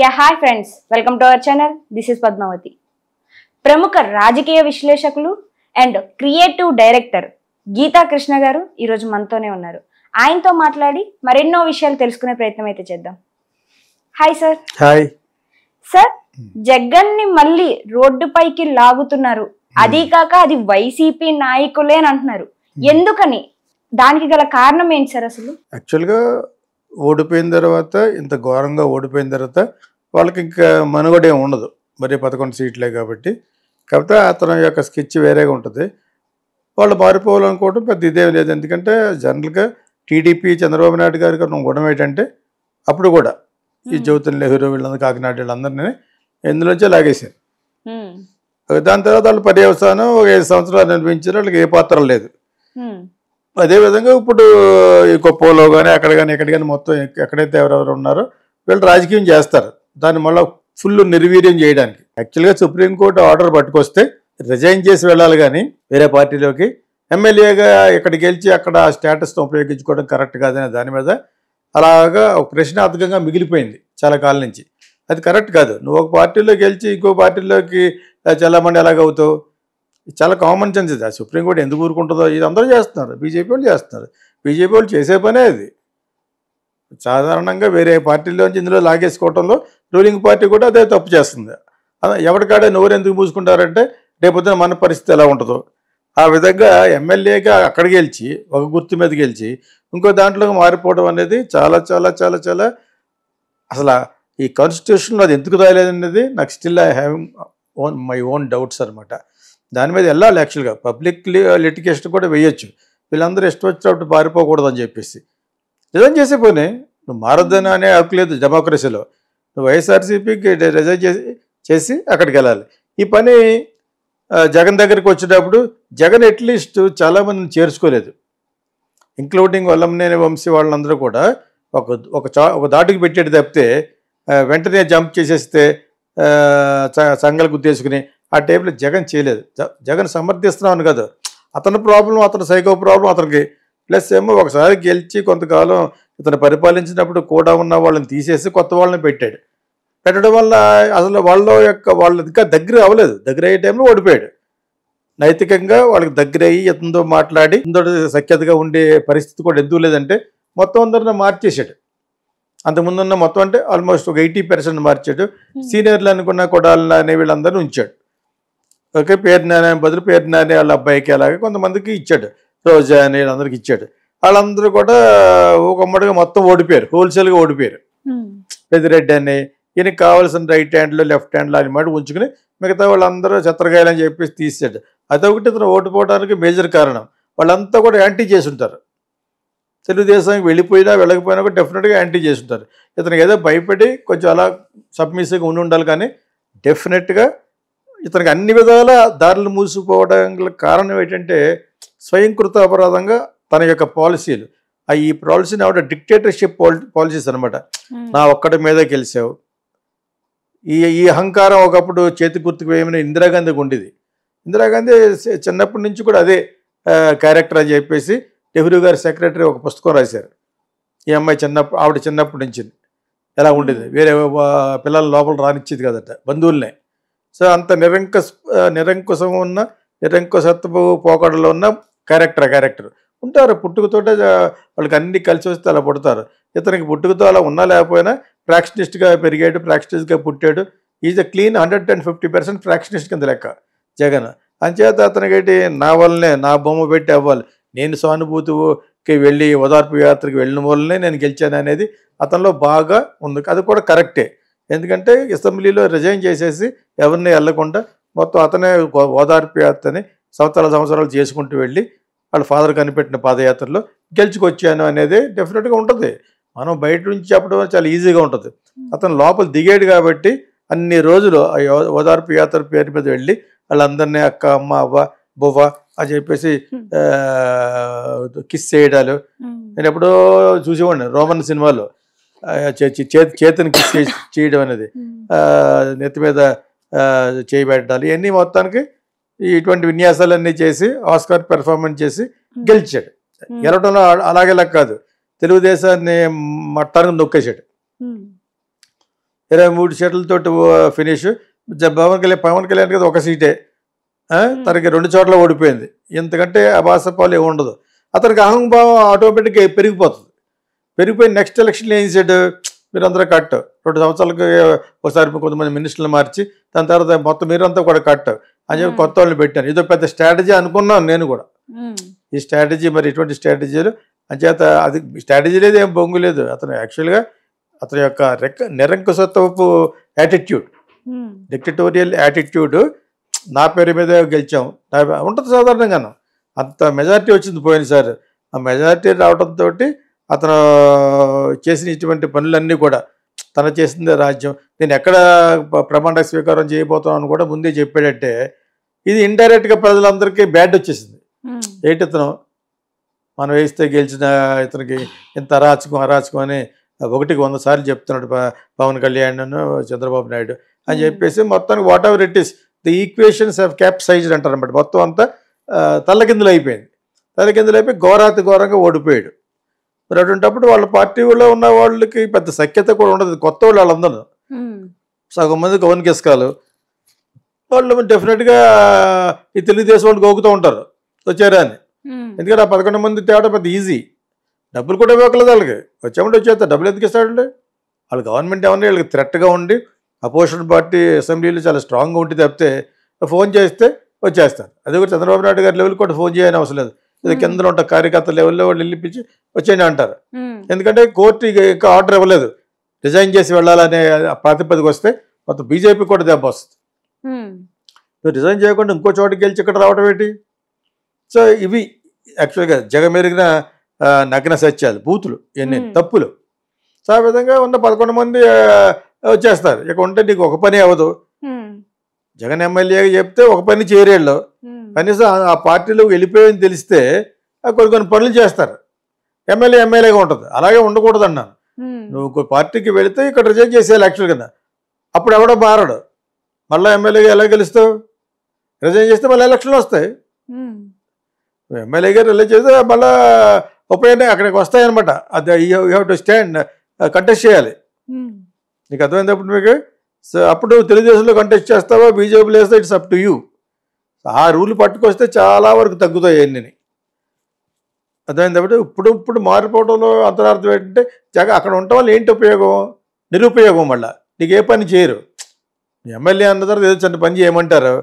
Hi friends, welcome to our channel. This is Padmavati. ప్రముఖ రాజకీయ విశ్లేషకులు and creative director Geetha Krishna garu ఈరోజు మనతోనే ఉన్నారు. ఆయనతో మాట్లాడి మరెన్నో విషయాలు తెలుసుకునే ప్రయత్నం అయితే చేద్దాం. Hi sir. Hi sir, Jagan ని మళ్ళీ రోడ్డుపైకి లాగుతున్నారు, అది కాక అది వైసీపీ నాయకులే అని అంటున్నారు. ఎందుకని? దానికి గల కారణం ఏంటి సార్? అసలు యాక్చువల్గా ఓడిపోయిన తర్వాత, ఇంత ఘోరంగా ఓడిపోయిన తర్వాత వాళ్ళకి ఇంకా మనుగడే ఉండదు. మరి 11 సీట్లే కాబట్టి. కాకపోతే అతని యొక్క స్కెచ్ వేరేగా ఉంటుంది. వాళ్ళు మారిపోవాలనుకోవడం పెద్ద ఇదేం లేదు. ఎందుకంటే జనరల్గా టీడీపీ చంద్రబాబు నాయుడు గారికి గుణం ఏంటంటే అప్పుడు కూడా ఈ జ్యోతుల నెహ్రూ వీళ్ళందరూ, కాకినాడ వీళ్ళందరినీ ఇందులోంచే లాగేశారు. దాని తర్వాత వాళ్ళు పర్యవసానం 5 సంవత్సరాలు అనిపించారు. వాళ్ళకి ఏ పాత్ర లేదు. అదేవిధంగా ఇప్పుడు ఈ కుప్పంలో కానీ అక్కడ కానీ ఎక్కడ కానీ మొత్తం ఎక్కడైతే ఎవరెవరు ఉన్నారో వీళ్ళు రాజకీయం చేస్తారు. దాన్ని మళ్ళీ ఫుల్ నిర్వీర్యం చేయడానికి. యాక్చువల్గా సుప్రీంకోర్టు ఆర్డర్ పట్టుకొస్తే రిజైన్ చేసి వెళ్ళాలి, కానీ వేరే పార్టీలోకి ఎమ్మెల్యేగా ఇక్కడ గెలిచి అక్కడ స్టేటస్ను ఉపయోగించుకోవడం కరెక్ట్ కాదనే దాని మీద అలాగా ఒక ప్రశ్నార్థకంగా మిగిలిపోయింది చాలా కాలం నుంచి. అది కరెక్ట్ కాదు. నువ్వు ఒక పార్టీలో గెలిచి ఇంకో పార్టీలోకి చల్లమండి ఎలాగవుతావు? చాలా కామన్ సెన్స్ ఇది. సుప్రీంకోర్టు ఎందుకు ఊరుకుంటుందో? ఇది అందరూ చేస్తున్నారు, బీజేపీ వాళ్ళు చేస్తున్నారు. బీజేపీ వాళ్ళు చేసే పనే అది. సాధారణంగా వేరే పార్టీలోంచి ఇందులో లాగేసుకోవడంలో రూలింగ్ పార్టీ కూడా అదే తప్పు చేస్తుంది. ఎవరికాడే నోరు ఎందుకు మూసుకుంటారంటే రేపొద్దున మన పరిస్థితి ఎలా ఉంటుందో ఆ విధంగా ఎమ్మెల్యేగా అక్కడ గెలిచి ఒక గుర్తు మీద గెలిచి ఇంకో దాంట్లోకి మారిపోవడం అనేది చాలా చాలా చాలా చాలా అసలు ఈ కాన్స్టిట్యూషన్లో అది ఎందుకు రాయలేదనేది నాకు still I have my own doubts అనమాట. దాని మీద వెళ్ళాలి. యాక్చువల్గా పబ్లిక్ లిటిగేషన్ కూడా వేయొచ్చు. వీళ్ళందరూ ఇష్టం వచ్చినప్పుడు పారిపోకూడదు అని చెప్పేసి రిజైన్ చేసే పోనీ. నువ్వు మారొద్దని అనే హక్కు లేదు డెమోక్రసీలో. నువ్వు వైఎస్ఆర్సీపీకి రిజైన్ చేసి అక్కడికి వెళ్ళాలి. ఈ పని జగన్ దగ్గరికి వచ్చేటప్పుడు జగన్ అట్లీస్ట్ చాలామందిని చేర్చుకోలేదు, ఇంక్లూడింగ్ వల్లంనేని వంశీ వాళ్ళందరూ కూడా ఒక దాటికి పెట్టేది తప్పితే వెంటనే జంప్ చేసేస్తే సంఘాలు గుర్తేసుకుని ఆ టైంలో జగన్ చేయలేదు. జగన్ సమర్థిస్తున్నాను కదా, అతని ప్రాబ్లం, అతని సైకో ప్రాబ్లం అతనికి. ప్లస్ ఏమో ఒకసారి గెలిచి కొంతకాలం ఇతను పరిపాలించినప్పుడు కూడా ఉన్న వాళ్ళని తీసేసి కొత్త వాళ్ళని పెట్టడం వల్ల అసలు వాళ్ళు ఇంకా దగ్గర అవ్వలేదు. దగ్గర అయ్యే టైంలో ఓడిపోయాడు. నైతికంగా వాళ్ళకి దగ్గర అయ్యి ఇతనితో మాట్లాడి ఇతనితో సఖ్యతగా ఉండే పరిస్థితి కూడా ఎందుకు లేదంటే మొత్తం అందరిని మార్చేశాడు. అంతకుముందున్న మొత్తం అంటే ఆల్మోస్ట్ ఒక 80% మార్చాడు. సీనియర్లు అనుకున్న కొడాలని అనే వీళ్ళందరినీ ఉంచాడు. ఓకే, పేరు నాని బదులు పేరు నాని వాళ్ళ అబ్బాయికి అలాగే కొంతమందికి ఇచ్చాడు, రోజా అని వీళ్ళందరికీ ఇచ్చాడు. వాళ్ళందరూ కూడా ఒక అమ్మడిగా మొత్తం ఓడిపోయారు, హోల్సేల్గా ఓడిపోయారు. పెద్దిరెడ్డి అని ఈయనకి కావాల్సిన రైట్ హ్యాండ్లో లెఫ్ట్ హ్యాండ్లో అని మాట ఉంచుకుని మిగతా వాళ్ళందరూ చెత్తరగాయలని చెప్పేసి తీసాడు. అదొకటి ఇతను ఓడిపోవడానికి మేజర్ కారణం. వాళ్ళంతా కూడా యాంటీ చేసి ఉంటారు. తెలుగుదేశానికి వెళ్ళకపోయినా కూడా డెఫినెట్గా యాంటీ చేసి ఉంటారు. ఇతనికి ఏదో భయపడి కొంచెం అలా సబ్మిసివ్గా ఉండాలి, కానీ డెఫినెట్గా ఇతనికి అన్ని విధాల దారులు మూసిపోవడానికి కారణం ఏంటంటే స్వయంకృత అపరాధంగా తన యొక్క పాలసీలు. ఈ పాలసీని ఆవిడ డిక్టేటర్షిప్ పాలసీస్ అనమాట. నా ఒక్కడి మీద గెలిచావు. ఈ అహంకారం ఒకప్పుడు చేతి గుర్తుకు వేయమని ఇందిరాగాంధీకి ఉండేది. ఇందిరాగాంధీ చిన్నప్పటి నుంచి కూడా అదే క్యారెక్టర్ అని చెప్పేసి నెహ్రూ గారి సెక్రటరీ ఒక పుస్తకం రాశారు. ఈ అమ్మాయి ఆవిడ చిన్నప్పటి నుంచి ఎలా ఉండేది, వేరే పిల్లల లోపల రానిచ్చేది కదట, బంధువులనే. సో అంత నిరంకుశం ఉన్న నిరంకుశత్వపు పోకడలో ఉన్న క్యారెక్టర్ ఉంటారు. పుట్టుకతోటే వాళ్ళకి అన్ని కలిసి వస్తే అలా పుడతారు. ఇతనికి పుట్టుకతో అలా ఉన్నా లేకపోయినా ప్రాక్టినిస్ట్గా పెరిగాడు, ప్రాక్టినిస్ట్గా పుట్టాడు. ఈజ్ అ క్లీన్ 150% ప్రాక్టినిస్ట్ కింద లెక్క జగన్. అంచేత అతనికి నా వల్లనే, నా బొమ్మ పెట్టి అవ్వాలి, నేను సానుభూతికి వెళ్ళి ఓదార్పు యాత్రకి వెళ్ళిన వల్లనే నేను గెలిచాను అనేది అతనిలో బాగా ఉంది. అది కూడా కరెక్టే. ఎందుకంటే అసెంబ్లీలో రిజైన్ చేసేసి ఎవరిని వెళ్ళకుండా మొత్తం అతనే ఓదార్పు యాత్రని సంవత్సరాలు చేసుకుంటూ వెళ్ళి వాళ్ళ ఫాదర్ కనిపెట్టిన పాదయాత్రలో గెలుచుకొచ్చాను అనేది డెఫినెట్గా ఉంటుంది. మనం బయట నుంచి చెప్పడం చాలా ఈజీగా ఉంటుంది. అతను లోపల దిగాడు కాబట్టి అన్ని రోజులు ఓదార్పు యాత్ర పేరు మీద వెళ్ళి వాళ్ళందరినీ అక్క, అమ్మ, అవ్వ, బువ్వ అని చెప్పేసి కిస్ చేయడాలు నేను ఎప్పుడో చూసేవాడిని రోమన్ సినిమాలో. చేతిని కిస్ చేయడం అనేది, నెత్తి మీద చేయబెట్టాలి, ఇవన్నీ మొత్తానికి ఇటువంటి విన్యాసాలన్నీ చేసి ఆస్కార్ పెర్ఫార్మెన్స్ చేసి గెలిచాడు. గెలవడంలో అలాగేలా కాదు, తెలుగుదేశాన్ని మట్టానికి నొక్కేశాడు. 23 సీట్లతో ఫినిష్. పవన్ కళ్యాణ్ కదా ఒక సీటే, తనకి 2 చోట్ల ఓడిపోయింది. ఇంతకంటే అబాసపాలు ఏమి ఉండదు. అతనికి అహంభావం ఆటోమేటిక్గా పెరిగిపోతుంది. పెరిగిపోయి నెక్స్ట్ ఎలక్షన్లో ఏం చేశాడు, మీరందరూ కట్ 2 సంవత్సరాలకి ఒకసారి కొంతమంది మినిస్టర్లు మార్చి దాని తర్వాత మొత్తం మీరంతా కూడా కట్ అని చెప్పి కొత్త వాళ్ళని పెట్టాను. ఇదో పెద్ద స్ట్రాటజీ అనుకున్నాను నేను కూడా. ఈ స్ట్రాటజీ మరి ఇటువంటి స్ట్రాటజీలు అంచేత అది స్ట్రాటజీ లేదు, ఏం బొంగు లేదు. అతను యాక్చువల్గా అతని యొక్క నిరంకుశత్వపు యాటిట్యూడ్, డిక్టటోరియల్ యాటిట్యూడ్, నా పేరు మీద గెలిచాం ఉంటుంది సాధారణంగాను. అంత మెజారిటీ వచ్చింది పోయినసారి. ఆ మెజారిటీ రావడంతో అతను చేసిన ఇటువంటి పనులన్నీ కూడా తను చేసిందే రాజ్యం, నేను ఎక్కడ ప్రమాణ స్వీకారం చేయబోతున్నాను కూడా ముందే చెప్పాడంటే ఇది ఇండైరెక్ట్గా ప్రజలందరికీ బ్యాడ్ వచ్చేసింది. ఏంటి ఇతను మనం వేస్తే గెలిచిన ఇతనికి ఇంత అరాచకం అని 1కి 100 సార్లు చెప్తున్నాడు పవన్ కళ్యాణ్ చంద్రబాబు నాయుడు అని చెప్పేసి మొత్తానికి whatever it is the equations have capsized అంటారు అన్నమాట. మొత్తం అంతా తల్లకిందులు అయిపోయి ఘోరంగా ఓడిపోయాడు. మరి అటువంటిప్పుడు వాళ్ళ పార్టీలో ఉన్న వాళ్ళకి పెద్ద సఖ్యత కూడా ఉండదు. కొత్త వాళ్ళందరూ సగం మంది గౌన్ కిస్కాలు వాళ్ళు డెఫినెట్గా ఈ తెలుగుదేశం వాళ్ళు గోగుతూ ఉంటారు వచ్చారా అని. ఎందుకంటే ఆ 11 మంది తేవడం పెద్ద ఈజీ. డబ్బులు కూడా ఇవ్వకలేదు వాళ్ళకి, వచ్చామంటే వచ్చేస్తారు. డబ్బులు ఎందుకు ఇస్తాడండి? వాళ్ళు గవర్నమెంట్ ఏమన్నా వీళ్ళకి థ్రెట్గా ఉండి అపోజిషన్ పార్టీ అసెంబ్లీలో చాలా స్ట్రాంగ్గా ఉండి తప్పితే ఫోన్ చేస్తే వచ్చేస్తారు. అదే కూడా చంద్రబాబు నాయుడు గారి లెవెల్ కూడా ఫోన్ చేయని అవసరం లేదు. ఇది కింద ఉంటా కార్యకర్త లెవెల్లో వాళ్ళు వెళ్ళిపించి వచ్చేయండి అంటారు. ఎందుకంటే కోర్టు ఇంకా ఆర్డర్ ఇవ్వలేదు, రిజైన్ చేసి వెళ్ళాలనే ప్రాతిపదిక వస్తే మొత్తం బీజేపీ కూడా దెబ్బ వస్తుంది. రిజైన్ చేయకుండా ఇంకో చోటుకి గెలిచి ఇక్కడ రావడం ఏంటి? సో ఇవి యాక్చువల్గా జగమెరిగిన నగ్న సత్యాలు, బూతులు, ఎన్ని తప్పులు. సో ఆ విధంగా ఉన్న 11 మంది వచ్చేస్తారు. ఇక ఉంటే నీకు ఒక పని అవ్వదు. జగన్ ఎమ్మెల్యేగా చెప్తే ఒక పని చేరేళ్ళు, కనీసం ఆ పార్టీలో వెళ్ళిపోయని తెలిస్తే కొన్ని పనులు చేస్తారు. ఎమ్మెల్యేగా ఉంటుంది. అలాగే ఉండకూడదు అన్నాను. నువ్వు పార్టీకి వెళితే ఇక్కడ రిజైన్ చేసేయాలి యాక్చువల్ కింద. అప్పుడు ఎవడో మారడు. మళ్ళీ ఎమ్మెల్యేగా ఎలా గెలుస్తావు? రిజైన్ చేస్తే మళ్ళీ ఎలక్షన్లు వస్తాయి. ఎమ్మెల్యేగా రిలీజ్ చేస్తే మళ్ళీ ఉపయోగం అక్కడికి వస్తాయన్నమాట. అది you have to stand, contest చేయాలి. నీకు అర్థమైనప్పుడు మీకు సో అప్పుడు తెలుగుదేశంలో కంటెస్ట్ చేస్తావా, బీజేపీలో వేస్తే ఇట్స్ అప్ టు యూ. ఆ రూల్ పట్టుకొస్తే చాలా వరకు తగ్గుతాయి అన్నీ. అర్థమైనప్పుడు ఇప్పుడు మారిపోవడంలో అంతరార్థం ఏంటంటే అక్కడ ఉండటం వల్ల ఏంటి ఉపయోగం? నిరుపయోగం. మళ్ళీ నీకు ఏ పని చేయరు. ఎమ్మెల్యే అన్న తర్వాత ఏదో చిన్న పని చేయమంటారు.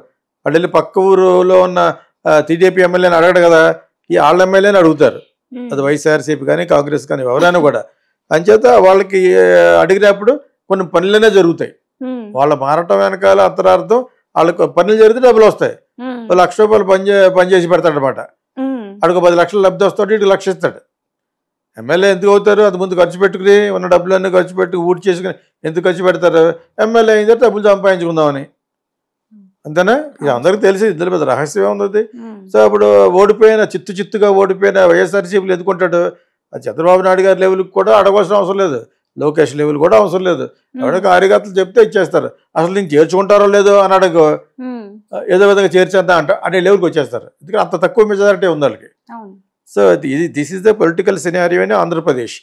వాళ్ళు వెళ్ళి పక్క ఊరులో ఉన్న టీడీపీ ఎమ్మెల్యేని అడగడు కదా, ఈ వాళ్ళ ఎమ్మెల్యేని అడుగుతారు. అది వైఎస్ఆర్సీపీ కానీ కాంగ్రెస్ కానీ ఎవరైనా కూడా. అంచేత వాళ్ళకి అడిగినప్పుడు కొన్ని పనులనే జరుగుతాయి. వాళ్ళు మారటం వెనకాల అంతరార్థం వాళ్ళకి పనులు జరిగితే డబ్బులు వస్తాయి. ₹1,00,000 పని చేసి పెడతాడు అనమాట. అడుగు 10 లక్షలు లబ్ధి వస్తాడు, ఇటు 1,00,000 ఇస్తాడు. ఎమ్మెల్యే ఎందుకు అవుతారు? అది ముందు ఖర్చు పెట్టుకుని ఉన్న డబ్బులన్నీ ఖర్చు పెట్టి ఊడి చేసుకుని ఎందుకు ఖర్చు పెడతారు? ఎమ్మెల్యే అయిన డబ్బులు సంపాదించుకుందామని. అంతేనా? ఇది అందరికీ తెలిసి ఇందులో పెద్ద రహస్యం ఉంది. సో అప్పుడు చిత్తుగా ఓడిపోయిన వైఎస్ఆర్సీపీలు ఎందుకుంటాడు? అది చంద్రబాబు నాయుడు గారి లెవెల్కి కూడా అడగవలసిన అవసరం లేదు, లోకేష్ లెవెల్ కూడా అవసరం లేదు. ఎవడో కార్యకర్తలు చెప్తే ఇచ్చేస్తారు. అసలు నేను చేర్చుకుంటారో లేదో అని అడగ ఏదో విధంగా చేర్చేద్దా అనే లెవెల్కి వచ్చేస్తారు. ఎందుకంటే అంత తక్కువ మెజారిటీ ఉంది వాళ్ళకి. So this is the political scenario అని ఆంధ్రప్రదేశ్.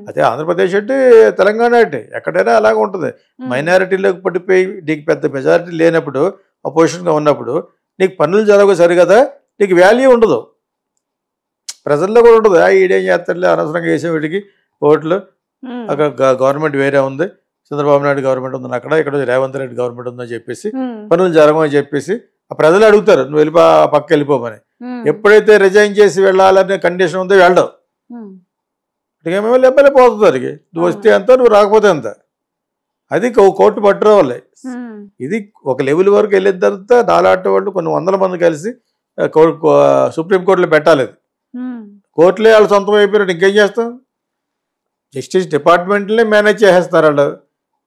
అదే ఆంధ్రప్రదేశ్ అంటే తెలంగాణ అంటే ఎక్కడైనా అలాగే ఉంటుంది. మైనారిటీలోకి పడిపోయి నీకు పెద్ద మెజారిటీ లేనప్పుడు, అపోజిషన్గా ఉన్నప్పుడు నీకు పనులు జరగవు సరిగదా, నీకు వాల్యూ ఉండదు, ప్రజల్లో కూడా ఉండదు. ఈడేం చేస్తాడులే అనవసరంగా వేసే వీటికి ఓట్లు. అక్కడ గవర్నమెంట్ వేరే ఉంది, చంద్రబాబు నాయుడు గవర్నమెంట్ ఉంది అక్కడ, ఇక్కడ రేవంత్ రెడ్డి గవర్నమెంట్ ఉందని చెప్పేసి పనులు జరగమని చెప్పేసి ఆ ప్రజలు అడుగుతారు, నువ్వు పక్క వెళ్ళిపోమని. ఎప్పుడైతే రిజైన్ చేసి వెళ్ళాలనే కండిషన్ ఉందో వెళ్ళవు. ఎమ్మెల్యే పోతుంది దానికి. నువ్వు వస్తే ఎంత, నువ్వు రాకపోతే ఎంత. అది కోర్టు పట్టుకోవాలి. ఇది ఒక లెవెల్ వరకు వెళ్ళిన తర్వాత నాలాంటి వాళ్ళు కొన్ని 100 మంది కలిసి సుప్రీంకోర్టులో పెట్టాలి. అది కోర్టులే వాళ్ళు సొంతం అయిపోయినట్టు ఇంకేం చేస్తాం? జస్టిస్ డిపార్ట్మెంట్లే మేనేజ్ చేసేస్తారు వాళ్ళు,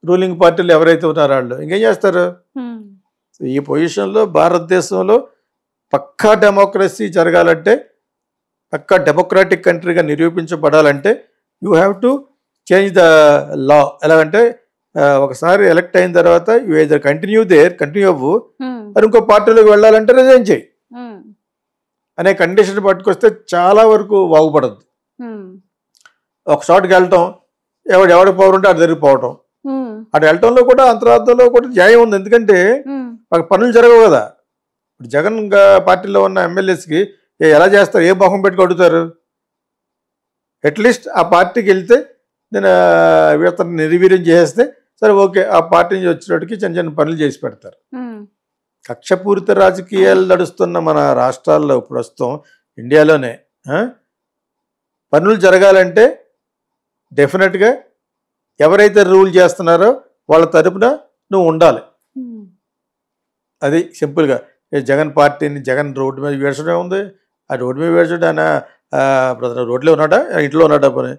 రూలింగ్ పార్టీలు ఎవరైతే ఉన్నారో వాళ్ళు. ఇంకేం చేస్తారు? ఈ పొజిషన్లో భారతదేశంలో పక్కా డెమోక్రసీ జరగాలంటే, పక్కా డెమోక్రాటిక్ కంట్రీగా నిరూపించబడాలంటే you have to change the law. ఎలాగంటే ఒకసారి ఎలక్ట్ అయిన తర్వాత యూ ఐదర్ కంటిన్యూ అవ్వు, మరి ఇంకో పార్టీలోకి వెళ్ళాలంటే రిజైన్ చేయి అనే కండిషన్ పట్టుకొస్తే చాలా వరకు బాగుపడద్దు. ఒక చోటుకి వెళ్ళటం, ఎవడి పవర్ ఉంటే అటు తిరిగిపోవటం, అటు వెళ్ళటంలో కూడా అంతరార్థంలో కూడా న్యాయం ఉంది. ఎందుకంటే మాకు పనులు జరగవు కదా. ఇప్పుడు జగన్ పార్టీలో ఉన్న ఎమ్మెల్యేస్కి ఎలా చేస్తారు, ఏ మొహం పెట్టుకు అడుగుతారు? అట్లీస్ట్ ఆ పార్టీకి వెళ్తే నేను ఇతను నిర్వీర్యం చేసేస్తే సరే ఓకే, ఆ పార్టీ నుంచి వచ్చినట్టుకి చిన్న చిన్న పనులు చేసి పెడతారు. కక్షపూరిత రాజకీయాలు నడుస్తున్న మన రాష్ట్రాల్లో ప్రస్తుతం ఇండియాలోనే పనులు జరగాలంటే డెఫినెట్గా ఎవరైతే రూల్ చేస్తున్నారో వాళ్ళ తరపున నువ్వు ఉండాలి. అది సింపుల్గా. జగన్ పార్టీని జగన్ రోడ్డు మీద వేర్చడం ఉంది. ఆ రోడ్డు మీద వేర్చడం ఆయన రోడ్లో ఉన్నాడా, ఇంట్లో ఉన్నాడా? పని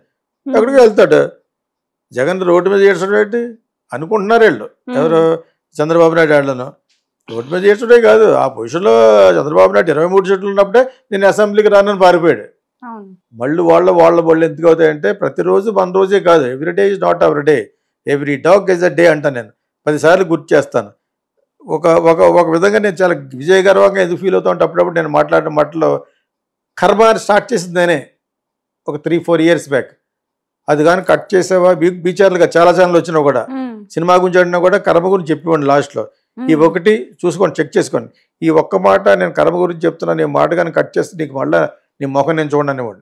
ఎక్కడికి వెళ్తాడు. జగన్ రోడ్డు మీద ఏడ్చడం ఏంటి అనుకుంటున్నారు వీళ్ళు. ఎవరు? చంద్రబాబు నాయుడు వాళ్ళను రోడ్డు మీద ఏడ్చడే కాదు, ఆ పొజిషన్లో చంద్రబాబు నాయుడు 23 సీట్లు ఉన్నప్పుడే నేను అసెంబ్లీకి రానని పారిపోయాడు. మళ్ళీ వాళ్ళ బళ్ళు ఎందుకు అవుతాయంటే ప్రతిరోజు మన రోజే కాదు, every day is not our day, every dog is a day అంటాను నేను. 10 సార్లు గుర్తు చేస్తాను. ఒక విధంగా నేను చాలా విజయగర్వంగా ఎందుకు ఫీల్ అవుతా ఉంటే అప్పుడప్పుడు నేను మాట్లాడిన మాటలో కర్మ స్టార్ట్ చేసింది నేనే ఒక 3-4 ఇయర్స్ బ్యాక్. అది కానీ కట్ చేసావా బీచార్లుగా చాలా ఛానల్ వచ్చినా కూడా సినిమా గురించి అడినా కూడా కర్మ గురించి చెప్పివ్వండి లాస్ట్లో. ఈ ఒకటి చూసుకోండి, చెక్ చేసుకోండి. ఈ ఒక్క మాట నేను కర్మ గురించి చెప్తున్నాను, నేను మాట కానీ కట్ చేస్తే నీకు మళ్ళీ నీ మొఖం నేను చూడండి అనేవాడు.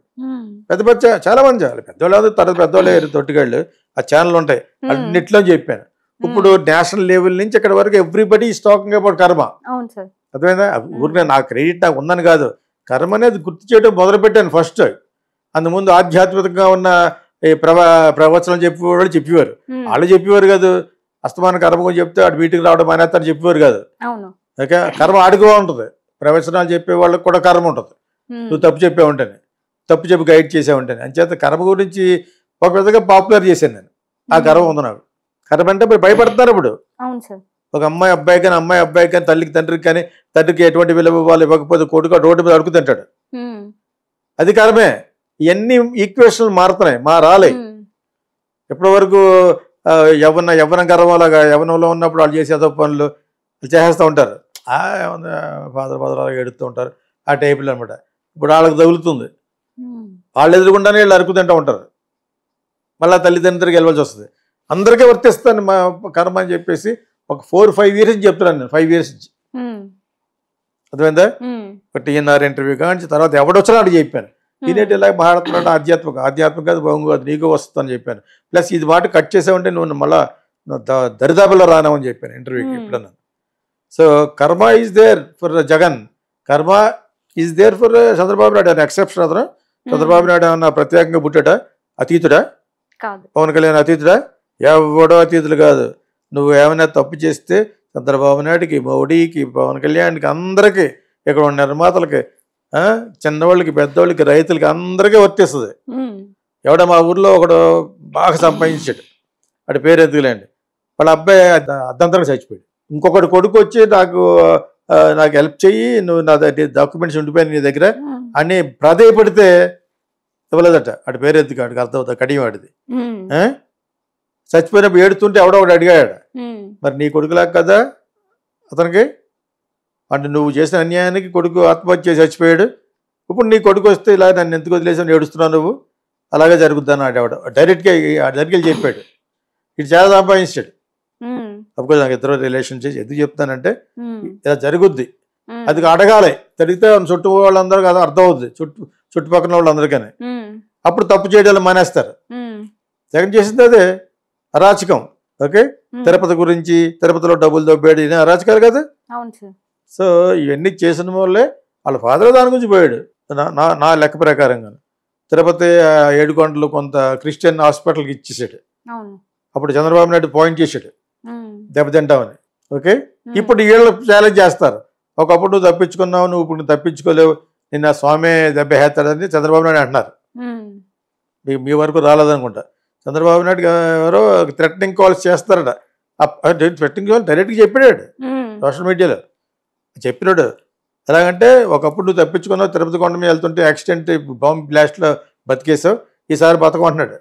పెద్ద చాలా మంది పెద్దవాళ్ళు తర్వాత పెద్దవాళ్ళు తొట్టిగాళ్ళు ఆ ఛానల్ ఉంటాయి అన్నిట్లో చెప్పాను. ఇప్పుడు నేషనల్ లెవెల్ నుంచి ఇక్కడ వరకు ఎవ్రీబడి ఈస్ టాకింగ్ అబౌట్ కర్మ. అర్థమైందా? ఊరికే నా క్రెడిట్ నాకు ఉందని కాదు, కర్మ అనేది గుర్తు చేయడం మొదలుపెట్టాను ఫస్ట్. అందుముందు ఆధ్యాత్మికంగా ఉన్న ప్రవచనాలు చెప్పేవారు వాళ్ళు చెప్పేవారు కాదు. అస్తమాన కర్మ గురించి చెప్తే అటు వీటికి రావడం మానేస్తారని చెప్పేవారు కాదు. ఓకే, కర్మ అడుగుగా ఉంటుంది. ప్రవచనాలు చెప్పే వాళ్ళకి కూడా కర్మ ఉంటుంది. నువ్వు తప్పు చెప్పే ఉంటాను, తప్పు చెప్పి గైడ్ చేసే ఉంటాను. అంచేత కర్మ గురించి ఒక విధంగా పాపులర్ చేశాను నేను. ఆ గర్వం ఉంది నాకు. కర్మ అంటే భయపడుతున్నారు ఇప్పుడు. ఒక అమ్మాయి అబ్బాయి కానీ తల్లికి తండ్రికి కానీ, తండ్రికి ఎటువంటి విలువ వాళ్ళు ఇవ్వకపోతే కొడుకు రోడ్డు మీద అడుగు తింటాడు. అది కర్మే. ఇవన్నీ ఈక్వేషన్లు మారాలి. ఎప్పటి వరకు యవ్వనం గర్వంలాగా యవ్వనంలో ఉన్నప్పుడు వాళ్ళు చేసే పనులు చేసేస్తూ ఉంటారు. ఫాదర్ ఎడుతూ ఉంటారు. ఆ టైపులో అనమాట. ఇప్పుడు వాళ్ళకి తగులుతుంది, వాళ్ళు ఎదురుకుండానే వీళ్ళు అరుకు తింటూ ఉంటారు. మళ్ళీ తల్లిదండ్రులకి వెళ్ళవలసి వస్తుంది. అందరికీ వర్తిస్తాను మా కర్మ అని చెప్పేసి ఒక 4-5 ఇయర్స్ నుంచి చెప్తున్నాను నేను. 5 ఇయర్స్ నుంచి. అర్థమైందా? ఒక టీఎన్ఆర్ ఇంటర్వ్యూ కానీ తర్వాత ఎవడొచ్చినా అడిగి చెప్పాను. ఈనేటి ఇలా మాట్లాడుతున్నాడు ఆధ్యాత్మిక కాదు, బాగుంది అది నీకు వస్తుందని చెప్పాను. ప్లస్ ఇది మాట కట్ చేసావంటే నువ్వు మళ్ళీ దరిదాపుల్లో రానామని చెప్పాను ఇంటర్వ్యూకి ఎప్పుడన్నా. సో కర్మ is there for Jagan, karma is there for Chandrababu Naidu. అని ఎక్సెప్షన్ అతను. చంద్రబాబు నాయుడు ఏమన్నా ప్రత్యేకంగా పుట్టాడా? అతీతుడా? పవన్ కళ్యాణ్ అతీతుడా? ఎవడో అతీతులు కాదు. నువ్వు ఏమైనా తప్పు చేస్తే చంద్రబాబు నాయుడికి, మోడీకి, పవన్ కళ్యాణ్కి, అందరికీ, ఇక్కడ ఉన్న నిర్మాతలకి, చిన్నవాళ్ళకి, పెద్దవాళ్ళకి, రైతులకి అందరికీ వర్తిస్తుంది. ఎవడ మా ఊర్లో ఒకడు బాగా సంపాదించాడు, వాడి పేరు ఎదుగులేండి, వాళ్ళ అబ్బాయి అర్ధంతరంగా చచ్చిపోయాడు. ఇంకొకటి కొడుకు వచ్చి నాకు హెల్ప్ చెయ్యి, నువ్వు నా డాక్యుమెంట్స్ ఉండిపోయాను నీ దగ్గర అని ప్రాధేయపడితే ఇవ్వలేదట. వాడి పేరు ఎత్తుకు వాడికి అర్థమవుతా కడియం వాడిది. చచ్చిపోయినప్పుడు ఏడుతుంటే ఎవడో ఒకటి అడిగాడు, మరి నీ కొడుకులాగా కదా అతనికి, అంటే నువ్వు చేసిన అన్యాయానికి కొడుకు ఆత్మహత్య చేసి చచ్చిపోయాడు, ఇప్పుడు నీ కొడుకు వస్తే ఇలా నన్ను ఎందుకు వదిలేసావు ఏడుస్తున్నావు నువ్వు, అలాగే జరుగుద్దాను ఆడేవాడు. డైరెక్ట్గా దగ్గరికి చెప్పాడు. ఇటు చాలా సంపాదించాడు. అప్పుడు నాకు ఇద్దరు రిలేషన్ చేసి ఎందుకు చెప్తానంటే ఇలా జరుగుద్ది, అది అడగాలి. అడిగితే చుట్టూ వాళ్ళందరూ కదా అర్థం అవుద్ది, చుట్టుపక్కల వాళ్ళందరికీ. అప్పుడు తప్పు చేయడం మానేస్తారు. జగన్ చేసింది అదే అరాచకం. ఓకే, తిరుపతి గురించి, తిరుపతిలో డబ్బులు దొబ్బాడు, ఇదే అరాచకాలు కదా. సో ఇవన్నీ చేసిన వల్లే వాళ్ళ ఫాదర్ దాని గురించి పోయాడు. నా లెక్క ప్రకారంగా తిరుపతి 7 కొండలు కొంత క్రిస్టియన్ హాస్పిటల్కి ఇచ్చేసాడు. అప్పుడు చంద్రబాబు నాయుడు పాయింట్ చేశాడు దెబ్బతింటామని. ఓకే, ఇప్పుడు వీళ్ళు ఛాలెంజ్ చేస్తారు, ఒకప్పుడు నువ్వు తప్పించుకున్నావు, నువ్వు ఇప్పుడు తప్పించుకోలేవు, నిన్న స్వామి దెబ్బ హేస్తాడని చంద్రబాబు నాయుడు అంటున్నారు. మీ వరకు రాలేదనుకుంటా. చంద్రబాబు నాయుడు ఎవరో థ్రెటనింగ్ కాల్స్ చేస్తారట. థ్రెటనింగ్ కాల్ డైరెక్ట్గా చెప్పాడు సోషల్ మీడియాలో. చెప్పినాడు ఎలాగంటే, ఒకప్పుడు నువ్వు తప్పించుకున్నావు, తిరుపతి కొండ మీద వెళ్తుంటే యాక్సిడెంట్ బాంబ్ బ్లాస్ట్లో బతికేసావు, ఈసారి బతకమంటున్నాడు.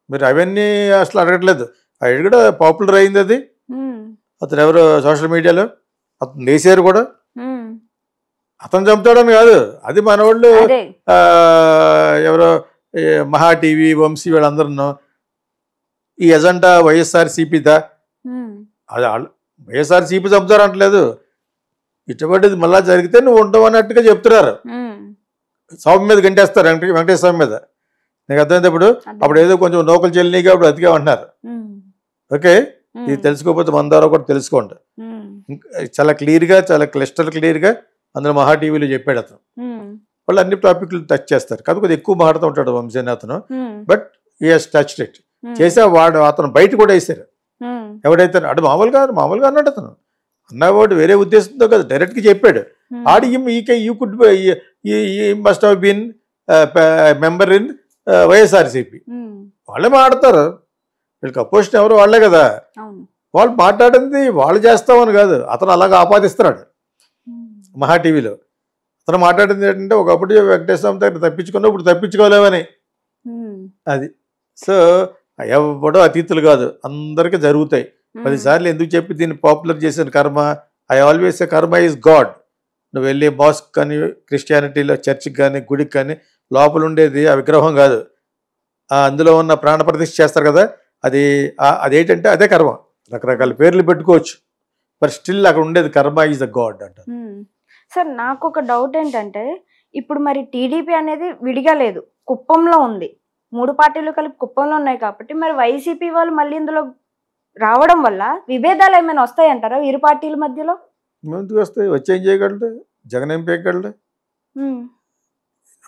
మీరు అవన్నీ అసలు అడగట్లేదు. అది కూడా పాపులర్ అయింది. అది అతను ఎవరు సోషల్ మీడియాలో అతను వేసారు కూడా. అతను చంపుతాడని కాదు, అది మనవాళ్ళు ఎవరో మహా టీవీ, వంశీ వీళ్ళందరూ ఈ ఎజెండా వైఎస్ఆర్సీపీదా? ఉమ్, అది వైఎస్ఆర్సీపీ చంపుతారు అంటలేదు. ఇటువంటిది మళ్ళా జరిగితే నువ్వు ఉండవు అన్నట్టుగా చెప్తున్నారు. ఉమ్, స్వామి మీద గంటేస్తారు, వెంకటేశ్వర స్వామి మీద. నీకు అర్థమైంది? అప్పుడు ఏదో కొంచెం నౌకలు చెల్లినీగా అప్పుడు అతిగా అంటున్నారు. ఉమ్, ఓకే, ఇది తెలుసుకోకపోతే మన ద్వారా కూడా తెలుసుకోండి. ఉమ్, చాలా క్లియర్గా, చాలా క్లిస్టర్ క్లియర్గా అందులో మహా టీవీలో చెప్పాడు అతను. ఉమ్, వాళ్ళు అన్ని టాపిక్లు టచ్ చేస్తారు. కాకపోతే ఎక్కువ మాట్లాడుతూ ఉంటాడు వంశీని అతను. ఉమ్, బట్ ఈ హెస్ టచ్ ఇట్. ఉమ్, చేసా వాడు అతను బయట కూడా వేసారు. ఉమ్, ఎవడైతే అటు మామూలుగా అన్నాడు అతను. అన్నవాడు వేరే ఉద్దేశంతో కదా, డైరెక్ట్గా చెప్పాడు. ఉమ్, ఆడి you could must have been member in YSRCP. Um, వాళ్ళే మాట్లాడతారు. వీళ్ళకి అపోజిషన్ ఎవరు వాళ్ళే కదా. అవును. వాళ్ళు మాట్లాడింది వాళ్ళు చేస్తామని కాదు, అతను అలాగ ఆపాదిస్తున్నాడు ఉమ్, మహా టీవీలో. అతను మాట్లాడింది ఏంటంటే ఒకప్పుడు వెంకటేశ్వర దగ్గర తప్పించుకున్నా ఇప్పుడు తప్పించుకోలేమని. ఉమ్, అది. సో ఎవడో అతీతులు కాదు, అందరికీ జరుగుతాయి. 10 సార్లు ఎందుకు చెప్పి దీన్ని పాపులర్ చేసిన కర్మ. ఐ ఆల్వేస్ ఏ కర్మ ఈజ్ గాడ్. నువ్వు వెళ్ళి మాస్క్ కానీ, క్రిస్టియానిటీలో చర్చికి కానీ, గుడికి కానీ, లోపల ఉండేది ఆ విగ్రహం కాదు, అందులో ఉన్న ప్రాణ ప్రతిష్ఠ చేస్తారు కదా, అదేంటంటే అదే కర్మ. రకరకాల పేర్లు పెట్టుకోవచ్చు, బట్ స్టిల్ అక్కడ ఉండేది కర్మ ఈజ్ ద గాడ్ అంటారు. సార్ నాకు ఒక డౌట్ ఏంటంటే, ఇప్పుడు మరి టీడీపీ అనేది విడిగా లేదు, కుప్పంలో ఉంది. 3 పార్టీలు కలిపి కుప్పంలో ఉన్నాయి కాబట్టి మరి వైసీపీ వాళ్ళు మళ్ళీ ఇందులో రావడం వల్ల విభేదాలు ఏమైనా వస్తాయంటారా ఇరు పార్టీల మధ్యలో? ఎందుకు వస్తాయి? వచ్చి ఏం చేయగలడు? జగన్ ఏం పేయగలడు? ఉమ్,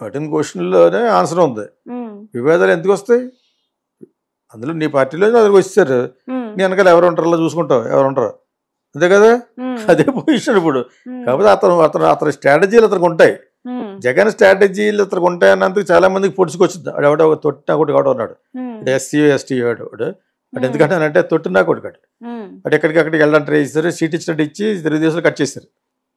వాటిని క్వశ్చన్లోనే ఆన్సర్ ఉంది. ఉమ్, విభేదాలు ఎందుకు వస్తాయి? అందులో నీ పార్టీలోనే అదికి వచ్చారు, ఉమ్, నీ వెనకాల ఎవరు ఉంటారో చూసుకుంటావు, ఎవరు ఉంటారు, అంతే కదా. ఉమ్, అదే పొజిషన్ ఇప్పుడు. ఉమ్, కాకపోతే అతని స్ట్రాటజీలు అతనికి ఉంటాయి. ఉమ్, జగన్ స్ట్రాటజీలు అతనికి ఉంటాయి అన్నందుకు చాలా మందికి పొడుచుకొచ్చింది. ఎవడో తొట్టినా కొడుకు ఎవడో ఉన్నాడు, ఉమ్, ఎస్సీ ఎస్టీ వాడు. అటు ఎందుకంటే తొట్టినా కొడుకు ఉమ్, అటు ఎక్కడికి వెళ్ళడానికి ట్రై చేశారు. సీట్ ఇచ్చినట్టు ఇచ్చి తెలుగుదేశంలో కట్ చేశారు.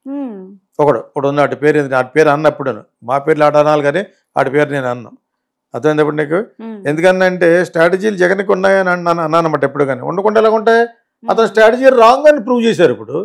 ఉమ్, ఒకడు ఉన్న ఆటి పేరు ఆటి పేరు అన్నప్పుడు మా పేర్లు ఆట అనాలి కానీ ఆటి పేరు నేను అన్నాను. అర్థమైనప్పుడు నీకు ఉమ్, ఎందుకన్నంటే స్ట్రాటజీలు జగన్కి ఉన్నాయని అన్నానమాట. ఎప్పుడు కానీ ఉండకుండా ఎలా ఉంటాయి? అతను స్ట్రాటజీ రాంగ్ అని ప్రూవ్ చేశారు ఇప్పుడు.